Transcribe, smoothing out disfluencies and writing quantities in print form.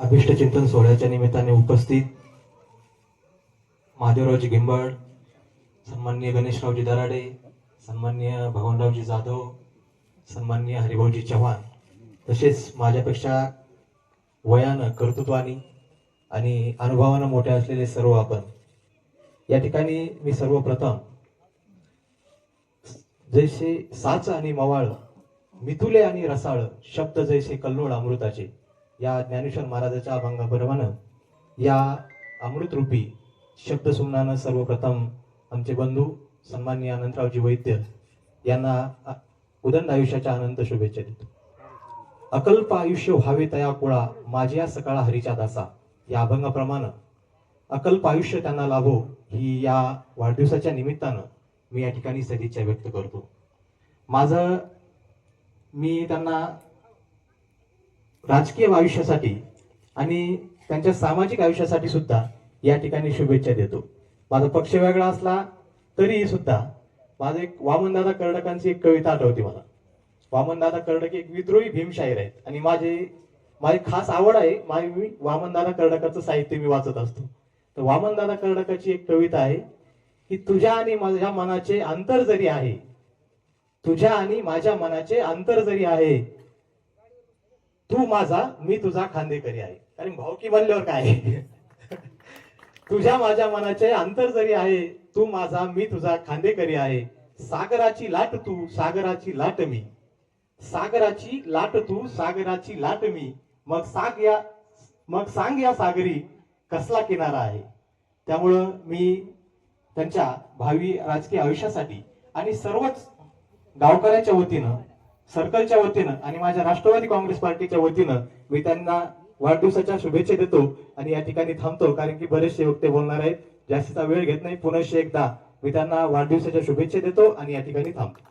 अभिष्ट चिंतन सोहळ्याच्या निमित्ताने उपस्थित महादेवरावजी गिंबळ, सन्माननीय गणेशरावजी दराडे, सन्माननीय भगवानरावजी जाधव, सन्माननीय हरिभाऊजी चव्हाण, तसेच माझ्यापेक्षा वयानं, कर्तृत्वानी आणि अनुभवानं मोठे असलेले सर्व आपण या ठिकाणी मी सर्वप्रथम जैसे साच आणि मवाळ, मिथुले आणि रसाळ, शब्द जैसे कल्लोळ अमृताचे, या ज्ञानेश्वर महाराजाच्या अभंगाप्रमाणे या अमृतरूपी शब्द सुमनानं सर्वप्रथम आमचे बंधू सन्माननीय अनंतरावजी वैद्य यांना उदंड आयुष्याच्या अनंत शुभेच्छा देतो. अकल्प आयुष्य व्हावे तया कुळा, माझ्या सकाळ हरीच्या दासा, या अभंगाप्रमाणे अकल्प आयुष्य त्यांना लाभो ही या वाढदिवसाच्या निमित्तानं मी या ठिकाणी सदिच्छा व्यक्त करतो. मी त्यांना राजकीय आयुष्यासाठी आणि त्यांच्या सामाजिक आयुष्यासाठी सुद्धा या ठिकाणी शुभेच्छा देतो. माझा पक्ष वेगळा असला तरीही सुद्धा माझं एक वामनदादा कर्डकांची एक कविता आठवते मला. वामनदादा कर्डक एक विद्रोही भीमशाहीर आहेत आणि माझी खास आवड आहे. मी वामनदादा कर्डकाचं साहित्य मी वाचत असतो. तर वामनदादा कर्डकाची एक कविता आहे की तुझ्या आणि माझ्या मनाचे अंतर जरी आहे, तुझ्या आणि माझ्या मनाचे अंतर जरी आहे, तू माझा मी तुझा खांदेकरी आहे. कारण भावकी म्हणल्यावर काय तुझ्या माझ्या मनाचे अंतर जरी आहे, तू माझा मी तुझा खांदेकरी आहे. सागराची लाट तू, सागराची लाट मी, सागराची लाट तू, सागराची लाट मी, मग सांग या सागरी कसला किनारा आहे. त्यामुळं मी त्यांच्या भावी राजकीय आयुष्यासाठी आणि सर्वच गावकऱ्याच्या वतीनं, सर्कलच्या वतीनं आणि माझ्या राष्ट्रवादी काँग्रेस पार्टीच्या वतीनं मी त्यांना वाढदिवसाच्या शुभेच्छा देतो आणि या ठिकाणी थांबतो. कारण की बरेचसे वक्ते बोलणार आहेत, जास्तीचा वेळ घेत नाही. पुन्हा एकदा मी त्यांना वाढदिवसाच्या शुभेच्छा देतो आणि या ठिकाणी थांबतो.